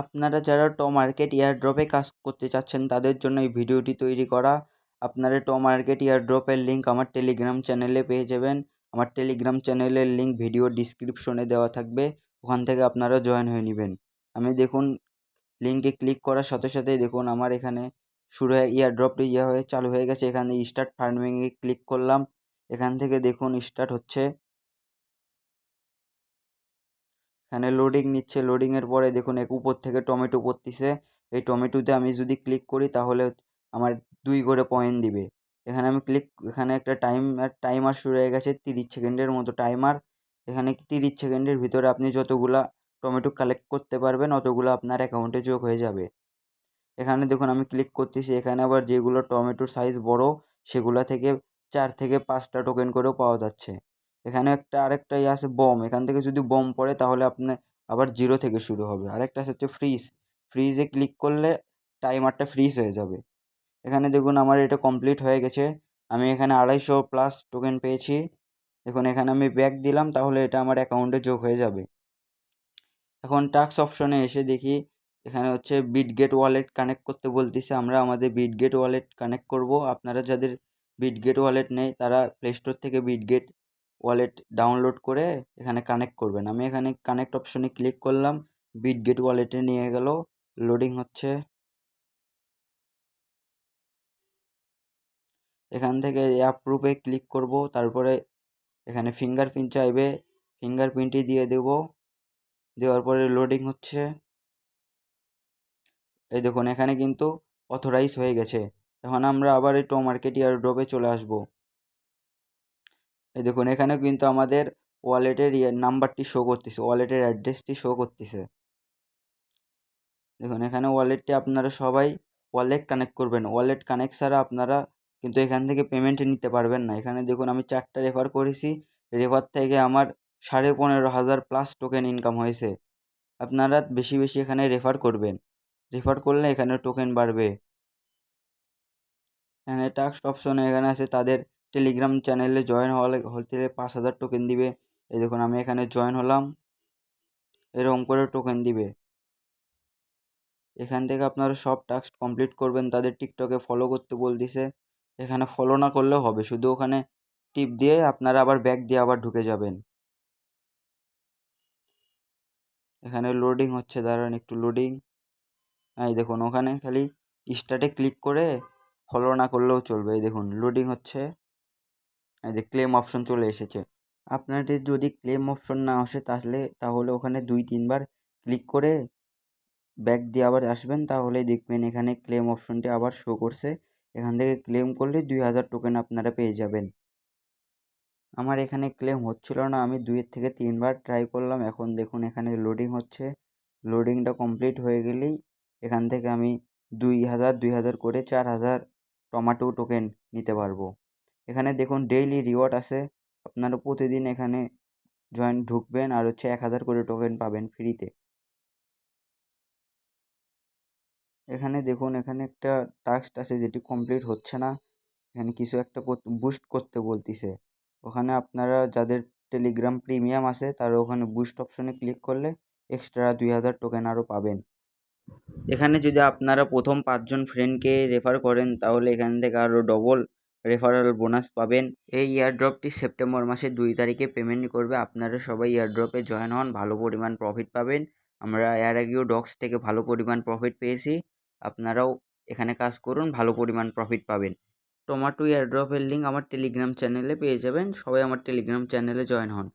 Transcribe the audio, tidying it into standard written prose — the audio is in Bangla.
আপনারা যারা মার্কেট এয়ারড্রপে কাজ করতে চাচ্ছেন তাদের জন্য এই ভিডিওটি তৈরি করা। আপনারা মার্কেট এয়ারড্রপের লিঙ্ক আমার টেলিগ্রাম চ্যানেলে পেয়ে যাবেন। আমার টেলিগ্রাম চ্যানেলের লিঙ্ক ভিডিও ডিসক্রিপশনে দেওয়া থাকবে, ওখান থেকে আপনারা জয়েন হয়ে নেবেন। আমি দেখুন লিঙ্কে ক্লিক করার সাথে সাথেই দেখুন আমার এখানে শুরু হয়ে এয়ারড্রপটি হয়ে চালু হয়ে গেছে। এখানে স্টার্ট ফার্মিংয়ে ক্লিক করলাম। এখান থেকে দেখুন স্টার্ট হচ্ছে। এখানে লোডিং নিচ্ছে, লোডিংয়ের পরে দেখুন উপর থেকে টমেটো পড়তিছে। এই টমেটোতে আমি যদি ক্লিক করি তাহলে আমার 2 করে পয়েন্ট দিবে। এখানে একটা টাইমার শুরু হয়ে গেছে, 30 সেকেন্ডের মতো টাইমার। এখানে 30 সেকেন্ডের ভিতরে আপনি যতগুলা টমেটো কালেক্ট করতে পারবেন অতগুলো আপনার অ্যাকাউন্টে যোগ হয়ে যাবে। এখানে দেখুন আমি ক্লিক করতেছি। এখানে আবার যেগুলো টমেটোর সাইজ বড় সেগুলা থেকে 4 থেকে 5টা টোকেন করেও পাওয়া যাচ্ছে। এখানে আরেকটা আছে বম। এখান থেকে যদি বম পড়ে তাহলে আপনার আবার 0 থেকে শুরু হবে। আরেকটা হচ্ছে ফ্রিজ। ফ্রিজে ক্লিক করলে টাইমারটা ফ্রিজ হয়ে যাবে। এখানে দেখুন আমার এটা কমপ্লিট হয়ে গেছে। আমি এখানে 250+ টোকেন পেয়েছি। দেখুন এখানে আমি ব্যাক দিলাম তাহলে এটা আমার অ্যাকাউন্টে যোগ হয়ে যাবে। এখন টাস্ক অপশনে এসে দেখি এখানে হচ্ছে বিটগেট ওয়ালেট কানেক্ট করতে বলতেছে। আমরা আমাদের বিটগেট ওয়ালেট কানেক্ট করব। আপনারা যাদের বিটগেট ওয়ালেট নেই তারা প্লে স্টোর থেকে বিটগেট ওয়ালেট ডাউনলোড করে এখানে কানেক্ট করবেন। আমি এখানে কানেক্ট অপশনে ক্লিক করলাম, বিটগেট ওয়ালেটে নিয়ে গেল। লোডিং হচ্ছে। এখান থেকে অ্যাপ্রুভে ক্লিক করব, তারপরে এখানে ফিঙ্গারপ্রিন্ট চাইবে, ফিঙ্গারপ্রিন্টই দিয়ে দেব। দেওয়ার পরে লোডিং হচ্ছে। এই দেখুন এখানে কিন্তু অথরাইজ হয়ে গেছে। এখন আমরা আবার এই মার্কেট এয়ারড্রপে চলে আসব। এই দেখুন এখানে কিন্তু আমাদের ওয়ালেটের নাম্বারটি শো করতেছে, ওয়ালেটের অ্যাড্রেসটি শো করতেছে। দেখুন এখানে ওয়ালেটটি আপনারা সবাই ওয়ালেট কানেক্ট করবেন। ওয়ালেট কানেক্ট ছাড়া আপনারা কিন্তু এখান থেকে পেমেন্ট নিতে পারবেন না। এখানে দেখুন আমি 4টা রেফার করেছি। রেফার থেকে আমার 15,500+ টোকেন ইনকাম হয়েছে। আপনারা বেশি বেশি এখানে রেফার করবেন। রেফার করলে এখানে টোকেন বাড়বে। এখানে টাস্ক অপশনে এখানে আছে তাদের টেলিগ্রাম চ্যানেলে জয়েন হতে 5,000 টোকেন দিবে। এই দেখুন আমি এখানে জয়েন হলাম, এরকম করে টোকেন দিবে। এখান থেকে আপনারা সব টাস্ক কমপ্লিট করবেন। তাদের টিকটকে ফলো করতে বলতেছে। এখানে ফলো না করলেও হবে, শুধু ওখানে টিপ দিয়ে আপনারা আবার ব্যাক দিয়ে আবার ঢুকে যাবেন। এখানে লোডিং হচ্ছে, দাঁড়ান একটু লোডিং। এই দেখুন ওখানে খালি স্টার্টে ক্লিক করে ফলো না করলেও চলবে। এই দেখুন লোডিং হচ্ছে। এই যে ক্লেম অপশন চলে এসেছে। আপনাদের যদি ক্লেম অপশন না আসে তাহলে ওখানে 2-3 বার ক্লিক করে ব্যাক দিয়ে আবার আসবেন, তাহলে দেখবেন এখানে ক্লেম অপশনটি আবার শো করছে। এখান থেকে ক্লেম করলে 2000 টোকেন আপনারা পেয়ে যাবেন। আমার এখানে ক্লেম হচ্ছিল না, আমি 2 থেকে 3 বার ট্রাই করলাম। এখন দেখুন এখানে লোডিং হচ্ছে। লোডিংটা কমপ্লিট হয়ে গেলেই এখান থেকে আমি 2000 করে 4000 টমেটো টোকেন নিতে পারবো। এখানে দেখুন ডেইলি রিওয়ার্ড আছে। আপনারা প্রতিদিন এখানে ঢুকবেন আর হচ্ছে 1000 করে টোকেন পাবেন ফ্রিতে। এখানে দেখুন এখানে একটা টাস্ক আছে যেটি কমপ্লিট হচ্ছে না। এখানে কিছু একটা বুস্ট করতে বলতিছে। ওখানে আপনারা যাদের টেলিগ্রাম প্রিমিয়াম আছে তারা ওখানে বুস্ট অপশনে ক্লিক করলে এক্সট্রা 2000 টোকেন আরও পাবেন। এখানে যদি আপনারা প্রথম 5 জন ফ্রেন্ডকে রেফার করেন তাহলে এখান থেকে আরও ডবল রেফারেল বোনাস পাবেন। এই এয়ারড্রপটি সেপ্টেম্বর মাসের 2 তারিখে পেমেন্ট করবে। আপনারা সবাই এয়ারড্রপে জয়েন হন, ভালো পরিমাণ প্রফিট পাবেন। আমরা এর আগেও ডক্স থেকে ভালো পরিমাণ প্রফিট পেয়েছি। আপনারাও এখানে কাজ করুন, ভালো পরিমাণ প্রফিট পাবেন। টমেটো এয়ারড্রপের লিঙ্ক আমার টেলিগ্রাম চ্যানেলে পেয়ে যাবেন। সবাই আমার টেলিগ্রাম চ্যানেলে জয়েন হন।